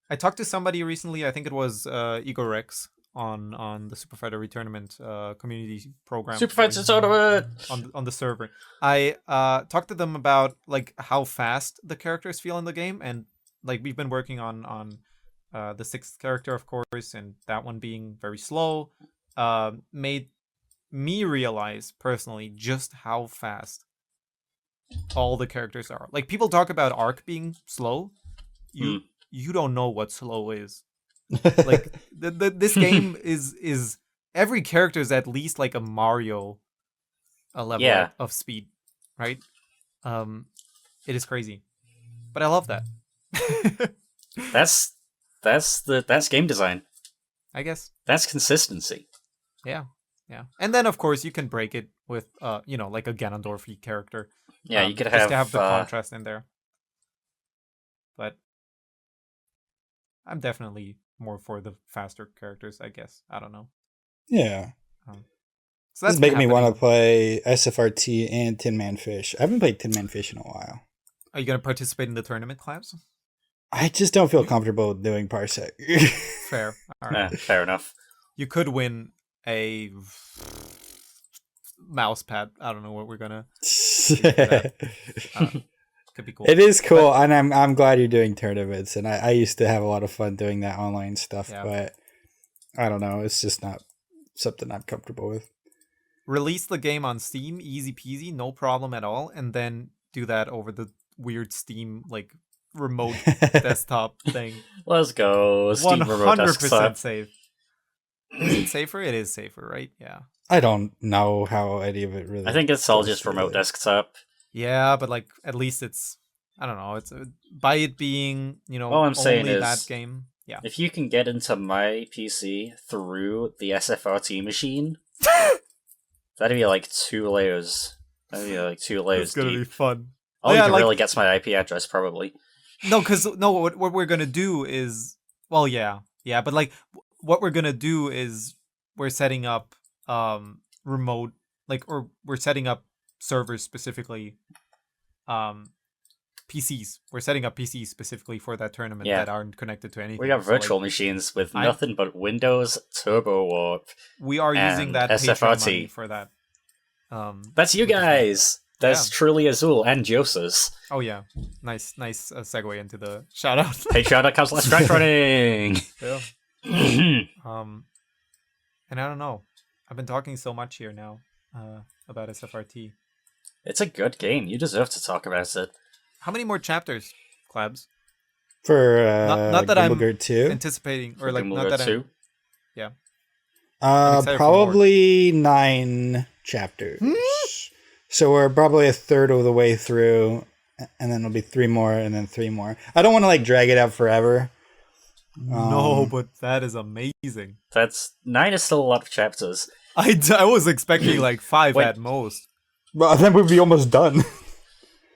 C: I talked to somebody recently, I think it was Igor Rex, on the Super Fighter Retournament community program.
A: Super Fighter Tournament
C: on the server. I talked to them about like how fast the characters feel in the game, and like we've been working on the 6th character, of course, and that one being very slow, made me realize personally just how fast all the characters are. Like, people talk about Arc being slow. You don't know what slow is. Like, this game is every character is at least like a Mario level of speed, right? It is crazy, but I love that.
A: That's game design.
C: I guess
A: that's consistency.
C: Yeah. And then of course you can break it with like a Ganondorf character.
A: Yeah, you could
C: just to have the contrast in there. But I'm definitely more for the faster characters, I guess. I don't know.
B: Yeah.
C: So that's
B: this making me want to play SFRT and Tin Man Fish. I haven't played Tin Man Fish in a while.
C: Are you going to participate in the tournament, Claps?
B: I just don't feel comfortable doing Parsec.
C: Fair. All right.
A: Fair enough.
C: You could win a mouse pad. I don't know what we're gonna. Could be cool.
B: It is cool, and I'm glad you're doing tournaments. And I used to have a lot of fun doing that online stuff, but I don't know. It's just not something I'm comfortable with.
C: Release the game on Steam, easy peasy, no problem at all, and then do that over the weird Steam like remote desktop thing.
A: Let's go. Steam remote desktop.
C: 100% safe. Is it safer? It is safer, right? Yeah.
B: I don't know how any of it really.
A: I think it's all just remote desktop.
C: Yeah, but like at least it's, I don't know. It's by it being
A: all I'm saying
C: only
A: is
C: that game. Yeah.
A: If you can get into my PC through the SFRT machine, that'd be like 2 layers.
C: It's gonna be fun.
A: All you can really get's my IP address, probably.
C: What we're gonna do is, well, yeah, but like what we're gonna do is we're setting up remote, like, or we're setting up servers specifically, PCs. We're setting up PCs specifically for that tournament that aren't connected to anything.
A: We got virtual machines with nothing but Windows, Turbo Warp.
C: We are using that
A: SFRT
C: money for that.
A: That's you guys. That's truly Azul and Josus.
C: Oh yeah, nice segue into the shout out.
A: Patreon.com/ScratchRunning.
C: Yeah. And I don't know. I've been talking so much here now about SFRT.
A: It's a good game. You deserve to talk about it.
C: How many more chapters, Clabs?
B: For
C: not that I'm
B: 2?
C: anticipating, or like not that
A: 2?
C: Yeah.
B: Probably 9 chapters. So we're probably a third of the way through, and then it'll be 3 more, and then 3 more. I don't want to like drag it out forever.
C: No, but that is amazing.
A: 9 is still a lot of chapters.
C: I was expecting like 5 at most.
B: Well, then we'd be almost done.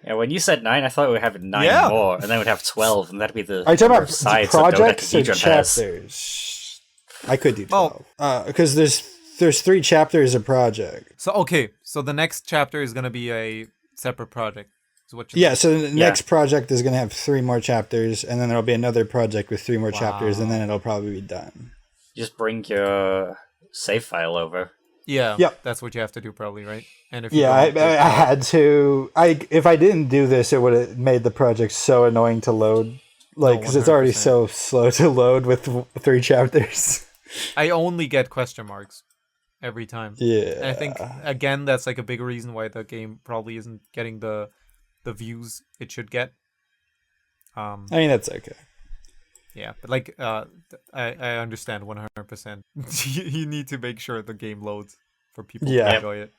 A: Yeah, when you said 9, I thought we would have 9 more, and then we'd have 12, and that'd be the
B: Are you talking about
A: sides
B: projects
A: that
B: or chapters? I could do 12. Because there's 3 chapters a project.
C: So the next chapter is going to be a separate project. So
B: the next project is going to have 3 more chapters, and then there'll be another project with 3 more chapters, and then it'll probably be done.
A: Just bring your save file over.
C: Yeah,
B: yep.
C: That's what you have to do probably, right? And if
B: I had to. If I didn't do this, it would have made the project so annoying to load. Like, because it's already so slow to load with 3 chapters.
C: I only get question marks every time.
B: Yeah.
C: And I think, again, that's like a big reason why the game probably isn't getting the views it should get.
B: I mean, that's okay.
C: Yeah, but like, I understand 100%. You need to make sure the game loads for people to enjoy it.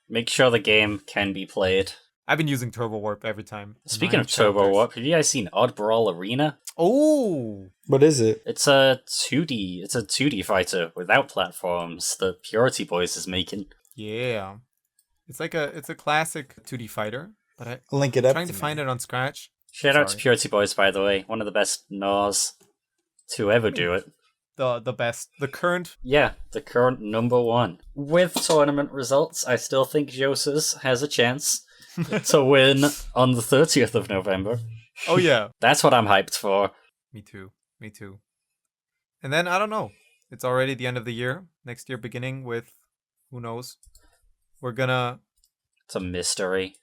A: Make sure the game can be played.
C: I've been using Turbo Warp every time.
A: Speaking of Turbo Warp, have you guys seen Oddbrawl Arena?
C: Oh!
B: What is it?
A: It's a 2D fighter without platforms that Purity Boys is making.
C: Yeah. It's a classic 2D fighter, but
B: I'll link it up.
C: I'm trying to find it on Scratch.
A: Shout out to Purity Boys, by the way. One of the best NARs to ever do it.
C: The best. The current
A: number 1. With tournament results, I still think Josus has a chance to win on the 30th of November.
C: Oh yeah.
A: That's what I'm hyped for.
C: Me too. And then, I don't know. It's already the end of the year. Next year beginning with, who knows? We're gonna...
A: It's a mystery.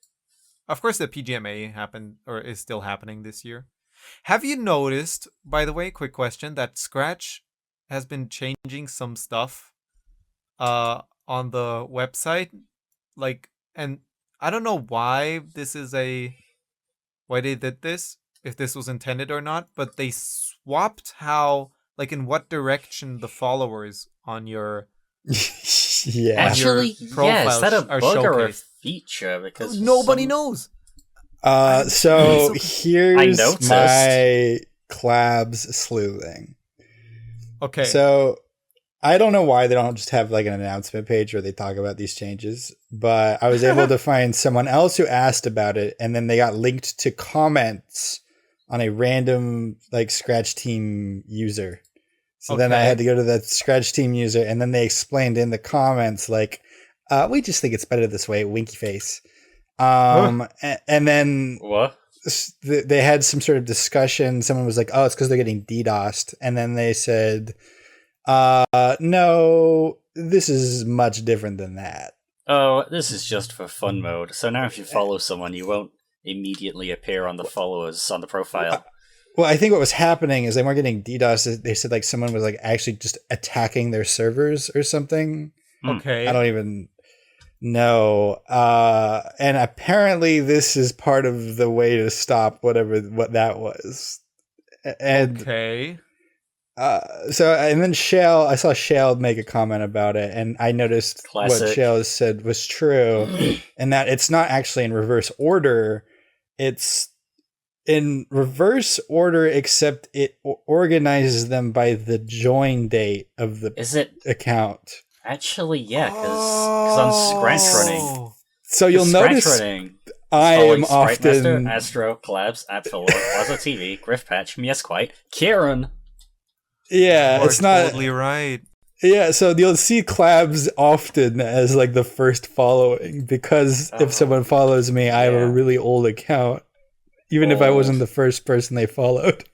C: Of course, the PGMA happened, or is still happening this year. Have you noticed, by the way, quick question, that Scratch has been changing some stuff on the website? Like, and I don't know why they did this, if this was intended or not, but they swapped in what direction the followers on your
A: Actually, is that a bug or a feature? Because
C: nobody knows.
B: So here's my Clabs sleuthing.
C: Okay.
B: So I don't know why they don't just have like an announcement page where they talk about these changes, but I was able to find someone else who asked about it, and then they got linked to comments on a random like Scratch Team user. So then I had to go to the Scratch Team user, and then they explained in the comments like, we just think it's better this way, winky face. And then
A: what?
B: They had some sort of discussion. Someone was like, oh, it's because they're getting DDoSed. And then they said, no, this is much different than that.
A: Oh, this is just for fun mode. So now if you follow someone, you won't immediately appear on the followers on the profile.
B: Well, I think what was happening is they weren't getting DDoS. They said like someone was like actually just attacking their servers or something.
C: Okay.
B: I don't even know. And apparently this is part of the way to stop what that was. And
C: okay.
B: So and then I saw Shale make a comment about it, and I noticed what Shale said was true, and that it's not actually in reverse order. It's in reverse order, except it organizes them by the join date of the account.
A: Actually, yeah, because on ScratchRunning.
B: So you'll notice I am often
A: Astro, Collabs, Atfiller, Wazo TV, Griff Patch, Miesquite, Kieran.
B: Yeah, it's not
C: totally right.
B: Yeah, so you'll see Clabs often as like the first following, because if someone follows me, I have a really old account. Even if I wasn't the first person they followed.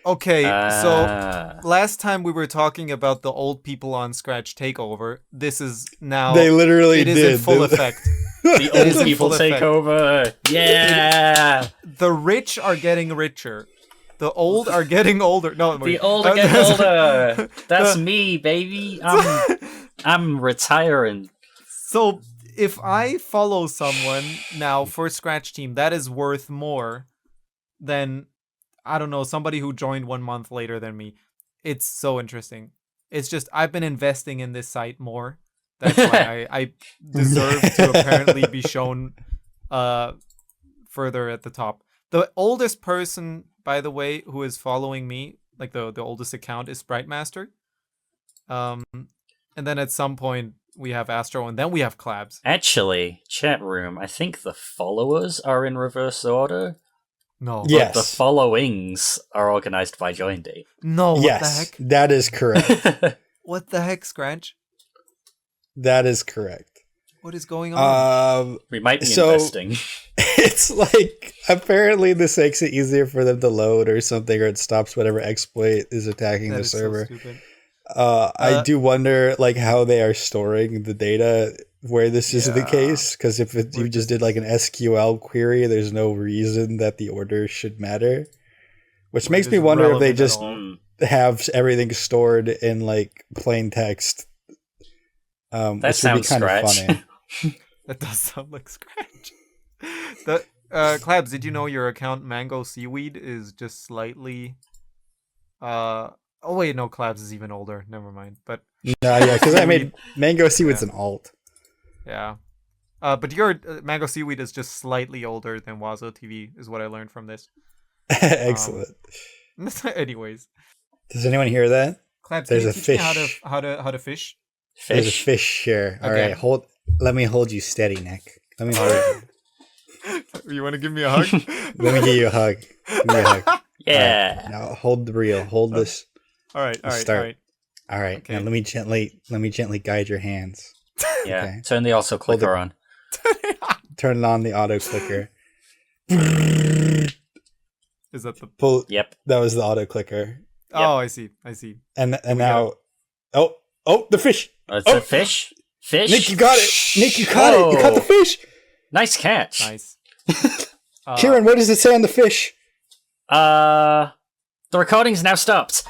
C: Okay, so last time we were talking about the old people on Scratch Takeover. This is now...
B: They literally
C: did. It is in full effect.
A: The old people take over. Yeah!
C: The rich are getting richer. The old are getting older. No,
A: the old are getting older. That's me, baby. I'm retiring.
C: So if I follow someone now for Scratch Team, that is worth more than, I don't know, somebody who joined 1 month later than me. It's so interesting. It's just, I've been investing in this site more. That's why I deserve to apparently be shown further at the top. The oldest person, by the way, who is following me, like the oldest account, is Sprite Master. And then at some point we have Astro, and then we have Clabs.
A: Actually, chat room, I think the followers are in reverse order.
C: No.
B: Yes.
A: But the followings are organized by join date.
C: No, what the heck?
B: That is correct.
C: What the heck, Scratch?
B: That is correct.
C: What is going on?
A: We might be investing.
B: It's like, apparently this makes it easier for them to load or something, or it stops whatever exploit is attacking the server.
C: So stupid.
B: I do wonder like how they are storing the data where this is the case, because if you just did like an SQL query, there's no reason that the order should matter, which makes me wonder if they just have everything stored in like plain text.
A: That sounds Scratch.
B: Funny.
C: That does sound like Scratch. Clabs, did you know your account Mango Seaweed is just slightly oh wait, no, Clabs is even older. Never mind. But
B: because I made Mango Seaweed's an alt.
C: Yeah. But your Mango Seaweed is just slightly older than Wazo TV, is what I learned from this.
B: Excellent.
C: Anyways.
B: Does anyone hear that?
C: Clabs,
B: there's
C: can you
B: a
C: teach
B: fish.
C: Me how to fish?
B: There's a fish here. All right, let me hold you steady, Nick. Let me hold you.
C: You want to give me a hug?
B: Let me give you a hug. Give me a hug.
A: Yeah.
B: Right, now hold the reel. Hold this.
C: All right.
B: Start. All right. Okay. Now let me gently guide your hands.
A: Yeah.
B: Okay.
A: Turn the auto clicker on.
B: Turn on the auto clicker.
C: Is that the
A: Yep.
B: That was the auto clicker.
C: Oh, yep. I see.
B: And now Oh, the fish.
A: It's a fish. Fish.
B: Nick, you got it. Nick, you caught it. You caught the fish.
A: Nice catch.
C: Nice.
B: Kieran, what does it say on the fish?
A: The recording's now stopped.